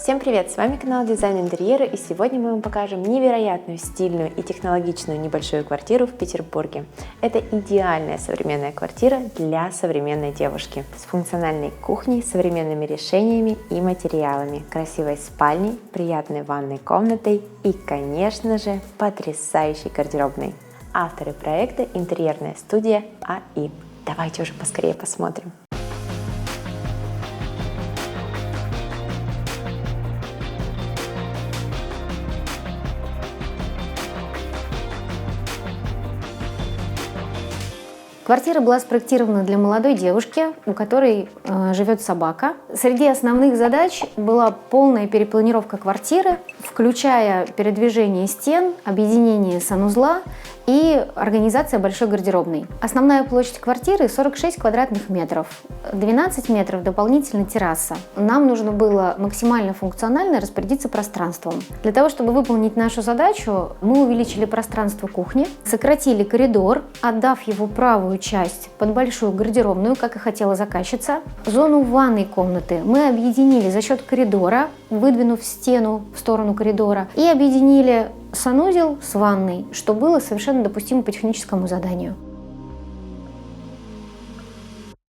Всем привет! С вами канал Дизайн Интерьера, и сегодня мы вам покажем невероятную, стильную и технологичную небольшую квартиру в Петербурге. Это идеальная современная квартира для современной девушки с функциональной кухней, современными решениями и материалами, красивой спальней, приятной ванной комнатой и, конечно же, потрясающей гардеробной. Авторы проекта — интерьерная студия АИ. Давайте уже поскорее посмотрим. Квартира была спроектирована для молодой девушки, у которой живет собака. Среди основных задач была полная перепланировка квартиры, включая передвижение стен, объединение санузла и организация большой гардеробной. Основная площадь квартиры 46 квадратных метров, 12 метров дополнительно терраса. Нам нужно было максимально функционально распорядиться пространством. Для того, чтобы выполнить нашу задачу, мы увеличили пространство кухни, сократили коридор, отдав его правую часть под большую гардеробную, как и хотела заказчица. Зону ванной комнаты мы объединили за счет коридора, выдвинув стену в сторону коридора, и объединили санузел с ванной, что было совершенно допустимо по техническому заданию.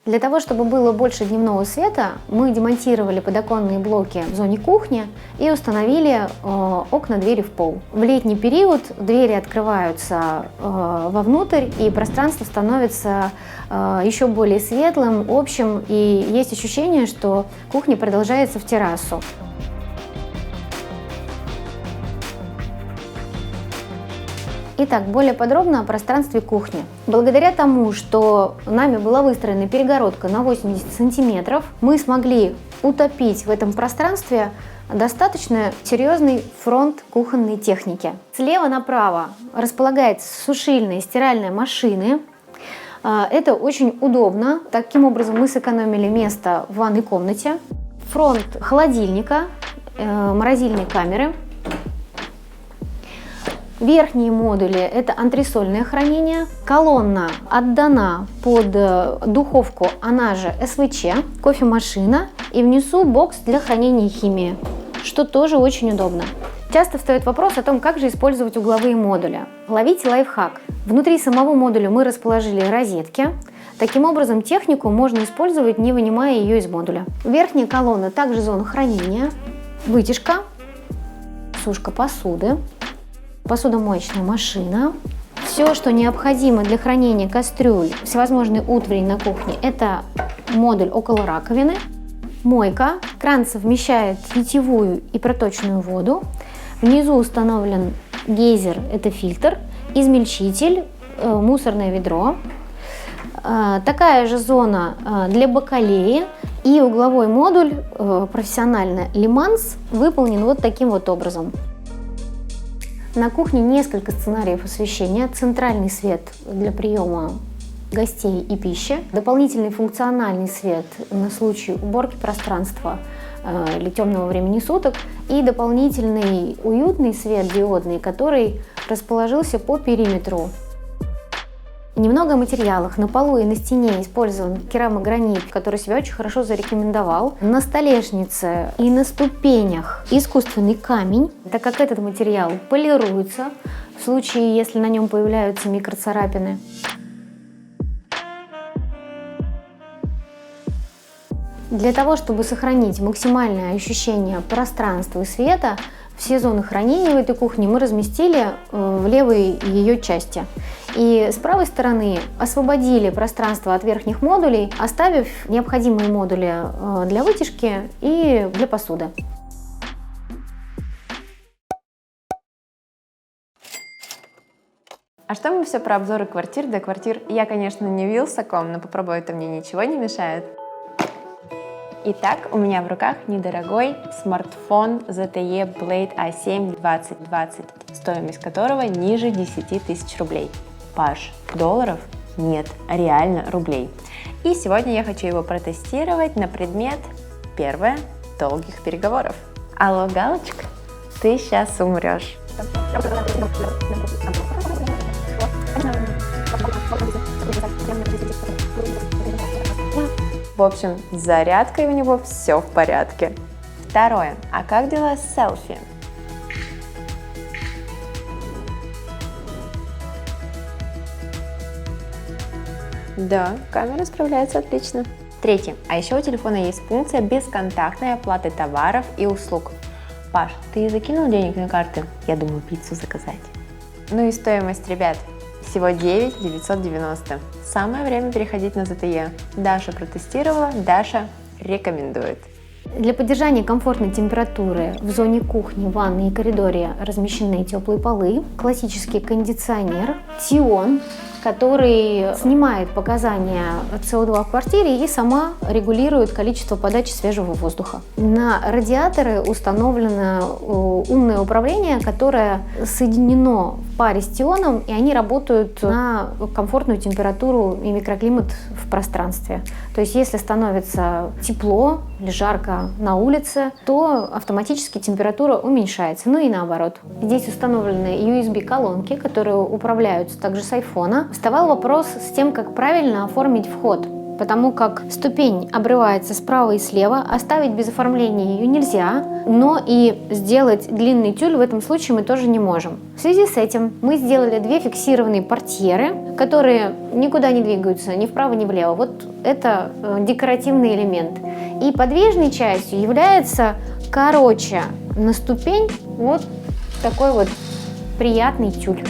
Для того, чтобы было больше дневного света, мы демонтировали подоконные блоки в зоне кухни и установили окна-двери в пол. В летний период двери открываются вовнутрь, и пространство становится еще более светлым, общим, и есть ощущение, что кухня продолжается в террасу. Итак, более подробно о пространстве кухни. Благодаря тому, что нами была выстроена перегородка на 80 сантиметров, мы смогли утопить в этом пространстве достаточно серьезный фронт кухонной техники. Слева направо располагается сушильная и стиральная машины. Это очень удобно. Таким образом мы сэкономили место в ванной комнате. Фронт холодильника, морозильной камеры. Верхние модули – это антресольное хранение. Колонна отдана под духовку, она же СВЧ, кофемашина, и внизу бокс для хранения химии, что тоже очень удобно. Часто встает вопрос о том, как же использовать угловые модули. Ловите лайфхак. Внутри самого модуля мы расположили розетки. Таким образом, технику можно использовать, не вынимая ее из модуля. Верхняя колонна также зона хранения, вытяжка, сушка посуды, посудомоечная машина. Все, что необходимо для хранения кастрюль, всевозможной утвари на кухне, это модуль около раковины. Мойка. Кран совмещает питьевую и проточную воду. Внизу установлен гейзер, это фильтр, измельчитель, мусорное ведро. Такая же зона для бакалеи. И угловой модуль профессионально Лиманс выполнен вот таким вот образом. На кухне несколько сценариев освещения. Центральный свет для приема гостей и пищи. Дополнительный функциональный свет на случай уборки пространства или темного времени суток. И дополнительный уютный свет диодный, который расположился по периметру. Немного о материалах. На полу и на стене использован керамогранит, который себя очень хорошо зарекомендовал. На столешнице и на ступенях искусственный камень, так как этот материал полируется в случае, если на нем появляются микроцарапины. Для того, чтобы сохранить максимальное ощущение пространства и света, все зоны хранения в этой кухне мы разместили в левой ее части. И с правой стороны освободили пространство от верхних модулей, оставив необходимые модули для вытяжки и для посуды. А что мы все про обзоры квартир до квартир? Я, конечно, не Вилсаком, но попробовать-то мне ничего не мешает. Итак, у меня в руках недорогой смартфон ZTE Blade A7 2020, стоимость которого ниже 10 тысяч рублей. Паш, долларов? Нет, реально рублей. И сегодня я хочу его протестировать на предмет, первое, долгих переговоров. Алло, галочка, ты сейчас умрешь. В общем, с зарядкой у него все в порядке. Второе. А как дела с селфи? Да, камера справляется отлично. Третье. А еще у телефона есть функция бесконтактной оплаты товаров и услуг. Паш, ты закинул денег на карты? Я думаю, пиццу заказать. Ну и стоимость, ребят, всего 9 990. Самое время переходить на ZTE. Даша протестировала, Даша рекомендует. Для поддержания комфортной температуры в зоне кухни, ванной и коридоре размещены теплые полы, классический кондиционер, Tion, который снимает показания СО2 в квартире и сама регулирует количество подачи свежего воздуха. На радиаторы установлено умное управление, которое соединено в паре с Tionом, и они работают на комфортную температуру и микроклимат в пространстве. То есть если становится тепло или жарко на улице, то автоматически температура уменьшается, ну и наоборот. Здесь установлены USB-колонки, которые управляются также с айфона. Вставал вопрос с тем, как правильно оформить вход, потому как ступень обрывается справа и слева, оставить без оформления ее нельзя, но и сделать длинный тюль в этом случае мы тоже не можем. В связи с этим мы сделали две фиксированные портьеры, которые никуда не двигаются, ни вправо, ни влево. Вот это декоративный элемент. И подвижной частью является короче на ступень вот такой вот приятный тюль.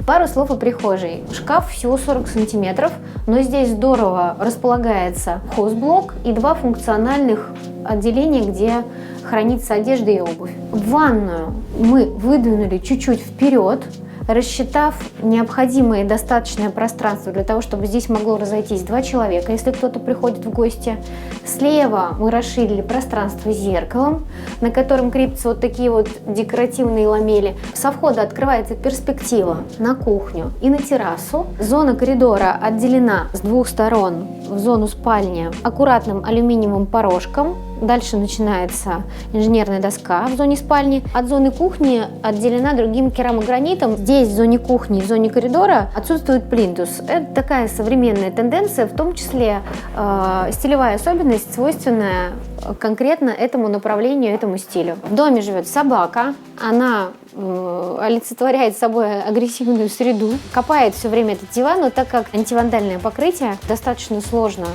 Пару слов о прихожей. Шкаф всего 40 сантиметров, но здесь здорово располагается хозблок и два функциональных отделения, где хранится одежда и обувь. Ванную мы выдвинули чуть-чуть вперед, рассчитав необходимое и достаточное пространство для того, чтобы здесь могло разойтись 2 человека, если кто-то приходит в гости. Слева мы расширили пространство зеркалом, на котором крепятся вот такие вот декоративные ламели. Со входа открывается перспектива на кухню и на террасу. Зона коридора отделена с 2 сторон в зону спальни аккуратным алюминиевым порожком. Дальше начинается инженерная доска в зоне спальни. От зоны кухни отделена другим керамогранитом. Здесь в зоне кухни, в зоне коридора отсутствует плинтус. Это такая современная тенденция, в том числе стилевая особенность, свойственная конкретно этому направлению, этому стилю. В доме живет собака. Она олицетворяет собой агрессивную среду. Копает все время этот диван, но так как антивандальное покрытие, достаточно сложно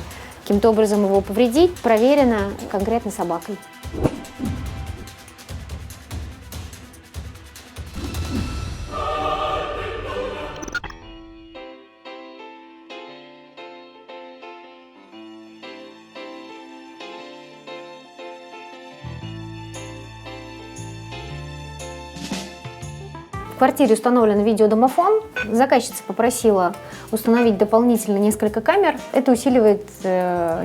каким-то образом его повредить, проверено конкретно собакой. В квартире установлен видеодомофон. Заказчица попросила установить дополнительно несколько камер. Это усиливает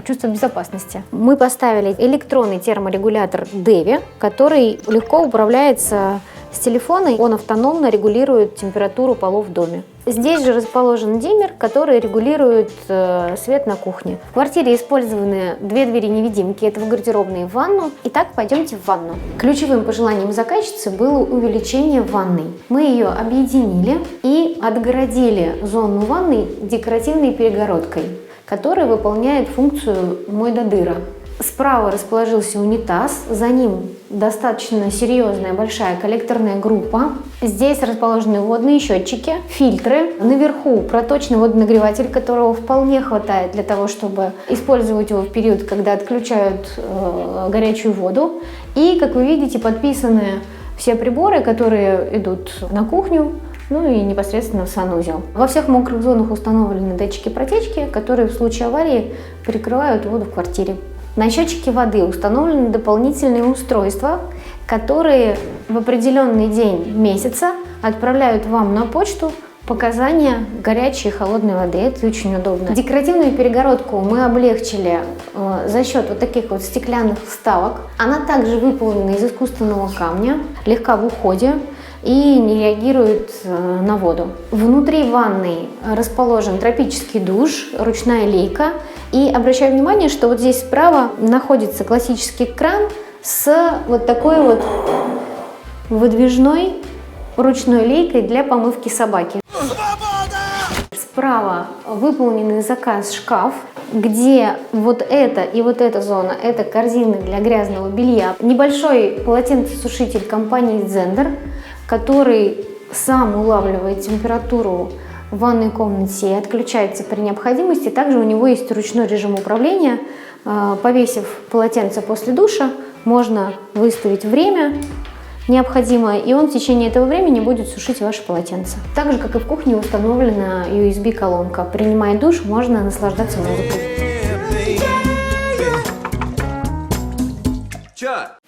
чувство безопасности. Мы поставили электронный терморегулятор Devi, который легко управляется с телефона. Он автономно регулирует температуру полов в доме. Здесь же расположен диммер, который регулирует свет на кухне. В квартире использованы 2 двери-невидимки, это в гардеробную и в ванну. Итак, пойдемте в ванну. Ключевым пожеланием заказчицы было увеличение ванной. Мы ее объединили и отгородили зону ванной декоративной перегородкой, которая выполняет функцию «мой до дыра». Справа расположился унитаз, за ним достаточно серьезная большая коллекторная группа. Здесь расположены водные счетчики, фильтры. Наверху проточный водонагреватель, которого вполне хватает для того, чтобы использовать его в период, когда отключают горячую воду. И, как вы видите, подписаны все приборы, которые идут на кухню, ну и непосредственно в санузел. Во всех мокрых зонах установлены датчики протечки, которые в случае аварии перекрывают воду в квартире. На счетчике воды установлены дополнительные устройства, которые в определенный день месяца отправляют вам на почту показания горячей и холодной воды. Это очень удобно. Декоративную перегородку мы облегчили за счет вот таких вот стеклянных вставок. Она также выполнена из искусственного камня, легка в уходе и не реагирует на воду. Внутри ванной расположен тропический душ, ручная лейка. И обращаю внимание, что вот здесь справа находится классический кран с вот такой вот выдвижной ручной лейкой для помывки собаки. Справа выполненный заказ шкаф, где вот это и вот эта зона – это корзины для грязного белья. Небольшой полотенцесушитель компании Zender, который сам улавливает температуру в ванной комнате и отключается при необходимости. Также у него есть ручной режим управления. Повесив полотенце после душа, можно выставить время необходимое, и он в течение этого времени будет сушить ваше полотенце. Так же, как и в кухне, установлена USB-колонка. Принимая душ, можно наслаждаться музыкой.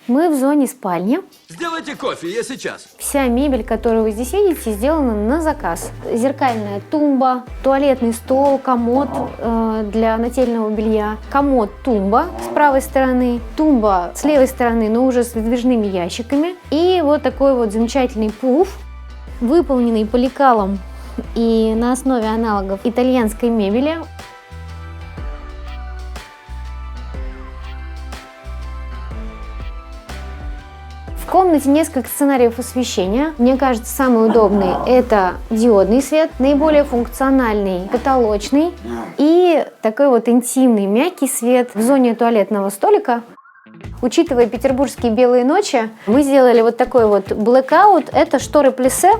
Мы в зоне спальни. Сделайте кофе, я сейчас. Вся мебель, которую вы здесь видите, сделана на заказ. Зеркальная тумба, туалетный стол, комод для нательного белья, комод-тумба с правой стороны, тумба с левой стороны, но уже с выдвижными ящиками. И вот такой вот замечательный пуф, выполненный по лекалам и на основе аналогов итальянской мебели. В комнате несколько сценариев освещения. Мне кажется, самый удобный – это диодный свет, наиболее функциональный – потолочный и такой вот интимный, мягкий свет в зоне туалетного столика. Учитывая петербургские белые ночи, мы сделали вот такой вот blackout. Это шторы плиссе.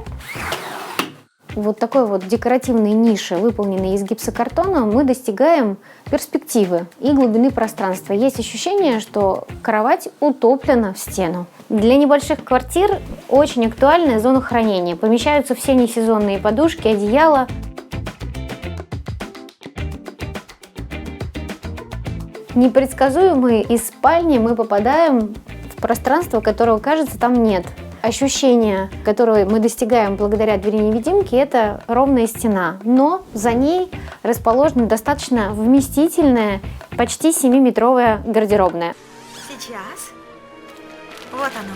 Вот такой вот декоративной ниши, выполненной из гипсокартона, мы достигаем перспективы и глубины пространства. Есть ощущение, что кровать утоплена в стену. Для небольших квартир очень актуальная зона хранения. Помещаются все несезонные подушки, одеяла. Непредсказуемые из спальни мы попадаем в пространство, которого, кажется, там нет. Ощущение, которое мы достигаем благодаря двери-невидимке, это ровная стена, но за ней расположена достаточно вместительная, почти 7-метровая гардеробная. Сейчас. Вот оно.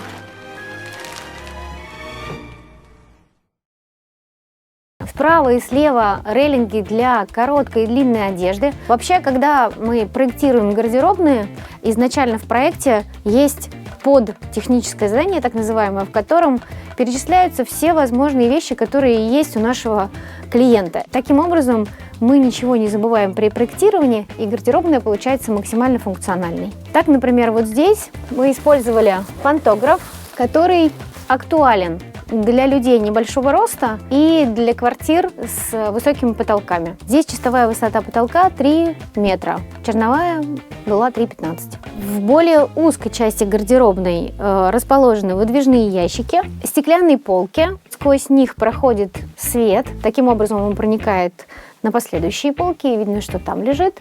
Справа и слева рейлинги для короткой и длинной одежды. Вообще, когда мы проектируем гардеробные, изначально в проекте есть подтехническое задание, так называемое, в котором перечисляются все возможные вещи, которые есть у нашего клиента. Таким образом, мы ничего не забываем при проектировании, и гардеробная получается максимально функциональной. Так, например, вот здесь мы использовали пантограф, который актуален для людей небольшого роста и для квартир с высокими потолками. Здесь чистовая высота потолка 3 метра, черновая была 3,15. В более узкой части гардеробной расположены выдвижные ящики, стеклянные полки, сквозь них проходит свет, таким образом он проникает на последующие полки, и видно, что там лежит.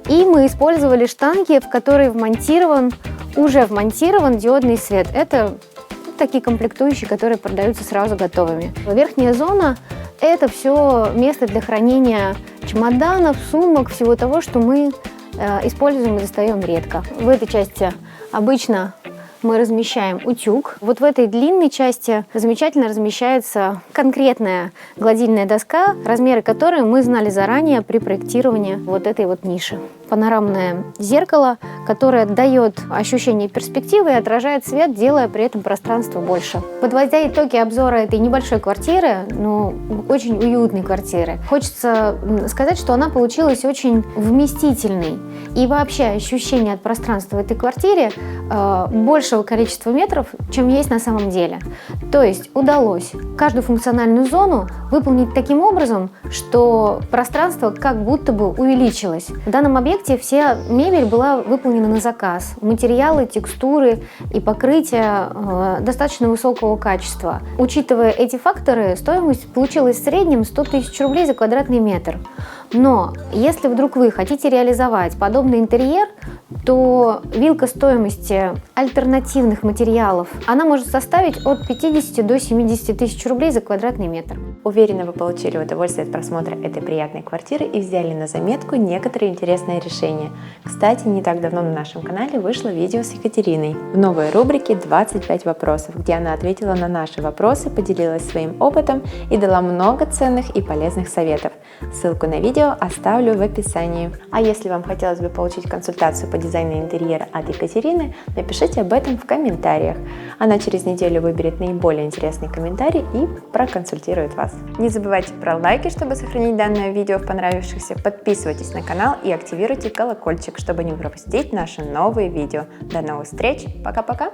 И мы использовали штанги, в которые уже вмонтирован диодный свет. Это такие комплектующие, которые продаются сразу готовыми. Верхняя зона – это все место для хранения чемоданов, сумок, всего того, что мы используем и достаем редко. В этой части обычно мы размещаем утюг. Вот в этой длинной части замечательно размещается конкретная гладильная доска, размеры которой мы знали заранее при проектировании вот этой вот ниши. Панорамное зеркало, которое дает ощущение перспективы и отражает свет, делая при этом пространство больше. Подводя итоги обзора этой небольшой квартиры, но очень уютной квартиры, хочется сказать, что она получилась очень вместительной. И вообще ощущение от пространства в этой квартире большего количества метров, чем есть на самом деле. То есть удалось каждую функциональную зону выполнить таким образом, что пространство как будто бы увеличилось. В данном объекте вся мебель была выполнена на заказ. Материалы, текстуры и покрытия достаточно высокого качества. Учитывая эти факторы, стоимость получилась в среднем 100 тысяч рублей за квадратный метр. Но если вдруг вы хотите реализовать подобный интерьер, то вилка стоимости альтернативных материалов, она может составить от 50 до 70 тысяч рублей за квадратный метр. Уверена, вы получили удовольствие от просмотра этой приятной квартиры и взяли на заметку некоторые интересные решения. Кстати, не так давно на нашем канале вышло видео с Екатериной в новой рубрике «25 вопросов», где она ответила на наши вопросы, поделилась своим опытом и дала много ценных и полезных советов. Ссылку на видео оставлю в описании. А если вам хотелось бы получить консультацию по дизайн и интерьер от Екатерины, напишите об этом в комментариях. Она через неделю выберет наиболее интересный комментарий и проконсультирует вас. Не забывайте про лайки, чтобы сохранить данное видео в понравившихся. Подписывайтесь на канал и активируйте колокольчик, чтобы не пропустить наши новые видео. До новых встреч. Пока-пока.